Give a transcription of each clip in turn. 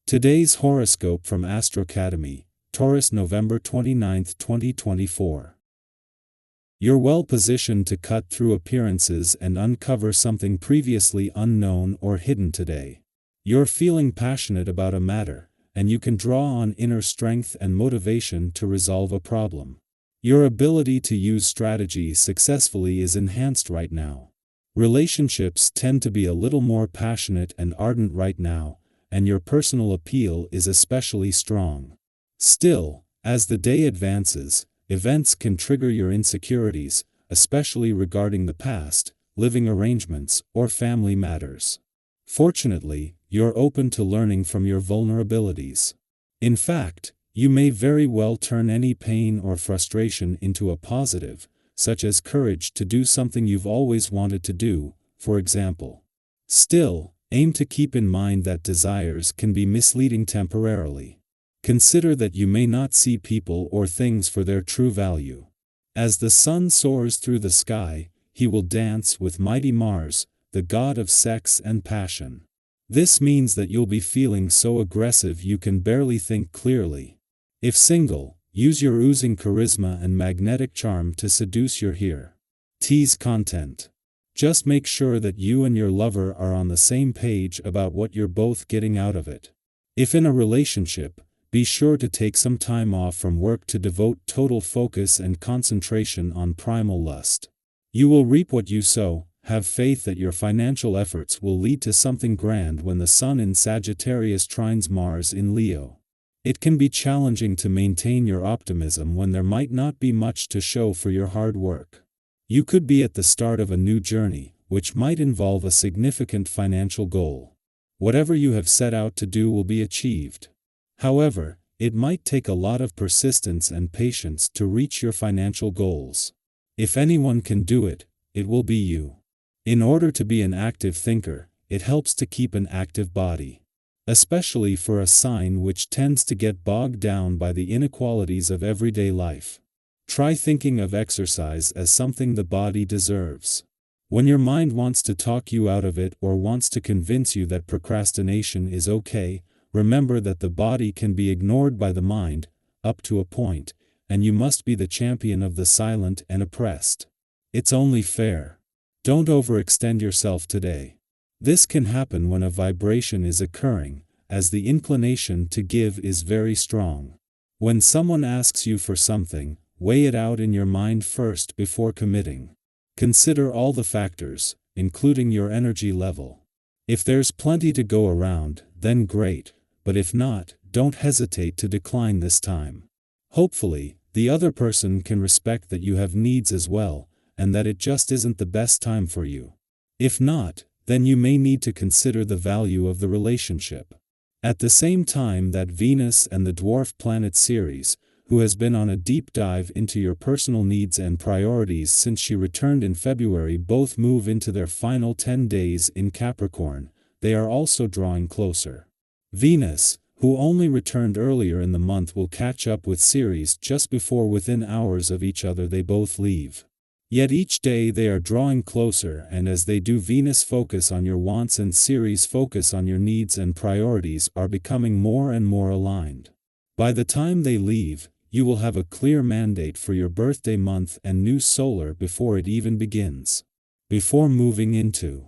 Today's horoscope from AstroCademy, Taurus November 29, 2024. You're well positioned to cut through appearances and uncover something previously unknown or hidden today. You're feeling passionate about a matter, and you can draw on inner strength and motivation to resolve a problem. Your ability to use strategy successfully is enhanced right now. Relationships tend to be a little more passionate and ardent right now, and your personal appeal is especially strong. Still, as the day advances, events can trigger your insecurities, especially regarding the past, living arrangements, or family matters. Fortunately, you're open to learning from your vulnerabilities. In fact, you may very well turn any pain or frustration into a positive, such as courage to do something you've always wanted to do, for example. Still, aim to keep in mind that desires can be misleading temporarily. Consider that you may not see people or things for their true value. As the sun soars through the sky, he will dance with mighty Mars, the god of sex and passion. This means that you'll be feeling so aggressive you can barely think clearly. If single, use your oozing charisma and magnetic charm to seduce your hearers. Tease content. Just make sure that you and your lover are on the same page about what you're both getting out of it. If in a relationship, be sure to take some time off from work to devote total focus and concentration on primal lust. You will reap what you sow. Have faith that your financial efforts will lead to something grand when the Sun in Sagittarius trines Mars in Leo. It can be challenging to maintain your optimism when there might not be much to show for your hard work. You could be at the start of a new journey, which might involve a significant financial goal. Whatever you have set out to do will be achieved. However, it might take a lot of persistence and patience to reach your financial goals. If anyone can do it, it will be you. In order to be an active thinker, it helps to keep an active body. Especially for a sign which tends to get bogged down by the inequalities of everyday life. Try thinking of exercise as something the body deserves. When your mind wants to talk you out of it or wants to convince you that procrastination is okay, remember that the body can be ignored by the mind, up to a point, and you must be the champion of the silent and oppressed. It's only fair. Don't overextend yourself today. This can happen when a vibration is occurring, as the inclination to give is very strong. When someone asks you for something, weigh it out in your mind first before committing. Consider all the factors, including your energy level. If there's plenty to go around, then great, but if not, don't hesitate to decline this time. Hopefully, the other person can respect that you have needs as well, and that it just isn't the best time for you. If not, then you may need to consider the value of the relationship. At the same time that Venus and the dwarf planet Ceres, who has been on a deep dive into your personal needs and priorities since she returned in February, both move into their final 10 days in Capricorn, they are also drawing closer. Venus, who only returned earlier in the month, will catch up with Ceres just before within hours of each other they both leave. Yet each day they are drawing closer, and as they do, Venus focus on your wants and Ceres focus on your needs and priorities are becoming more and more aligned. By the time they leave, you will have a clear mandate for your birthday month and new solar before it even begins. Before moving into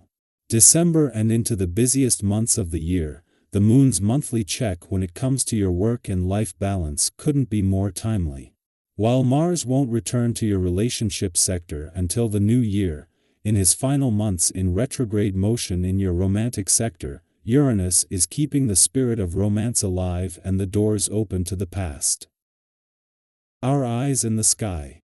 December and into the busiest months of the year, the moon's monthly check when it comes to your work and life balance couldn't be more timely. While Mars won't return to your relationship sector until the new year, in his final months in retrograde motion in your romantic sector, Uranus is keeping the spirit of romance alive and the doors open to the past. Our eyes in the sky.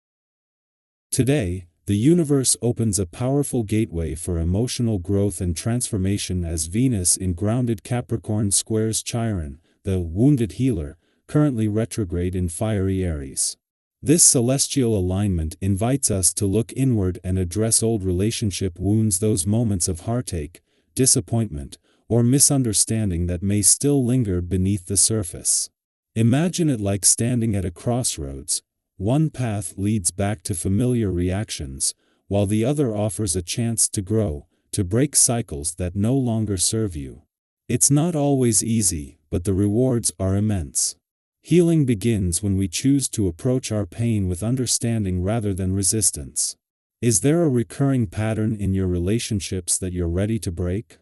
Today, the universe opens a powerful gateway for emotional growth and transformation as Venus in grounded Capricorn squares Chiron, the wounded healer, currently retrograde in fiery Aries. This celestial alignment invites us to look inward and address old relationship wounds, those moments of heartache, disappointment, or misunderstanding that may still linger beneath the surface. Imagine it like standing at a crossroads. One path leads back to familiar reactions, while the other offers a chance to grow, to break cycles that no longer serve you. It's not always easy, but the rewards are immense. Healing begins when we choose to approach our pain with understanding rather than resistance. Is there a recurring pattern in your relationships that you're ready to break?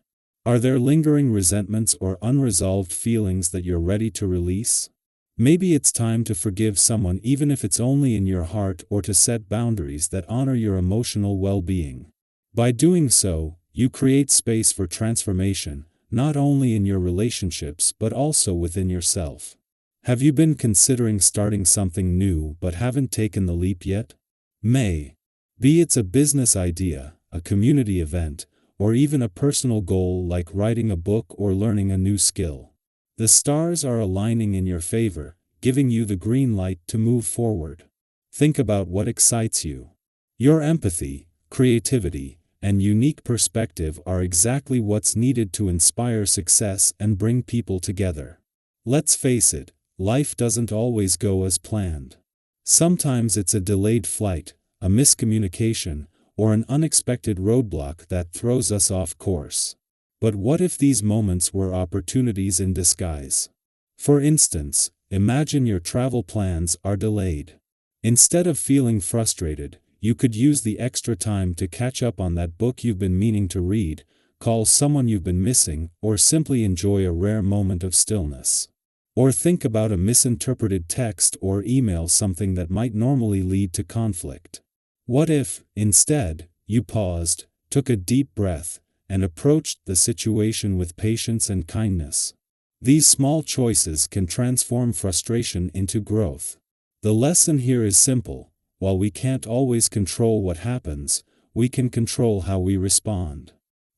Are there lingering resentments or unresolved feelings that you're ready to release? Maybe it's time to forgive someone, even if it's only in your heart, or to set boundaries that honor your emotional well-being. By doing so, you create space for transformation, not only in your relationships but also within yourself. Have you been considering starting something new but haven't taken the leap yet? Be it's a business idea, a community event, or even a personal goal like writing a book or learning a new skill. The stars are aligning in your favor, giving you the green light to move forward. Think about what excites you. Your empathy, creativity, and unique perspective are exactly what's needed to inspire success and bring people together. Let's face it, life doesn't always go as planned. Sometimes it's a delayed flight, a miscommunication, or an unexpected roadblock that throws us off course. But what if these moments were opportunities in disguise? For instance, imagine your travel plans are delayed. Instead of feeling frustrated, you could use the extra time to catch up on that book you've been meaning to read, call someone you've been missing, or simply enjoy a rare moment of stillness. Or think about a misinterpreted text or email, something that might normally lead to conflict. What if, instead, you paused, took a deep breath, and approached the situation with patience and kindness? These small choices can transform frustration into growth. The lesson here is simple: while we can't always control what happens, we can control how we respond.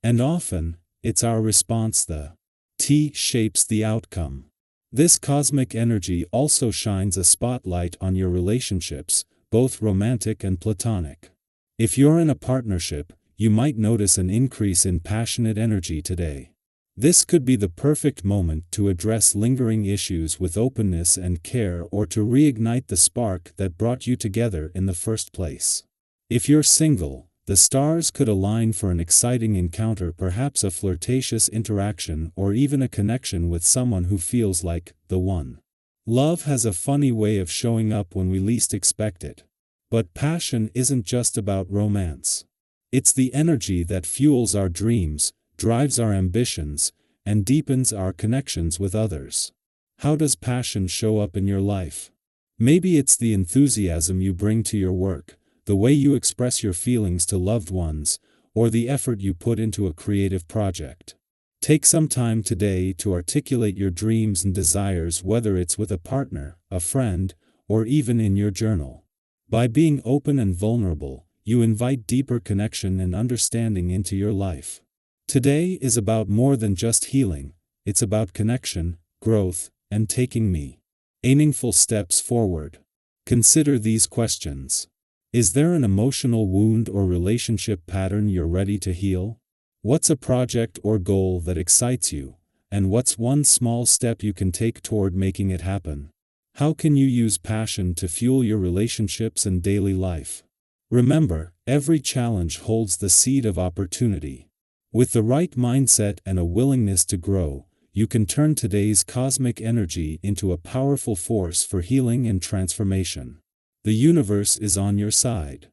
And often, it's our response that shapes the outcome. This cosmic energy also shines a spotlight on your relationships, both romantic and platonic. If you're in a partnership, you might notice an increase in passionate energy today. This could be the perfect moment to address lingering issues with openness and care, or to reignite the spark that brought you together in the first place. If you're single, the stars could align for an exciting encounter, perhaps a flirtatious interaction, or even a connection with someone who feels like the one. Love has a funny way of showing up when we least expect it. But passion isn't just about romance. It's the energy that fuels our dreams, drives our ambitions, and deepens our connections with others. How does passion show up in your life? Maybe it's the enthusiasm you bring to your work, the way you express your feelings to loved ones, or the effort you put into a creative project. Take some time today to articulate your dreams and desires, whether it's with a partner, a friend, or even in your journal. By being open and vulnerable, you invite deeper connection and understanding into your life. Today is about more than just healing. It's about connection, growth, and taking meaningful steps forward. Consider these questions. Is there an emotional wound or relationship pattern you're ready to heal? What's a project or goal that excites you, and what's one small step you can take toward making it happen? How can you use passion to fuel your relationships and daily life? Remember, every challenge holds the seed of opportunity. With the right mindset and a willingness to grow, you can turn today's cosmic energy into a powerful force for healing and transformation. The universe is on your side.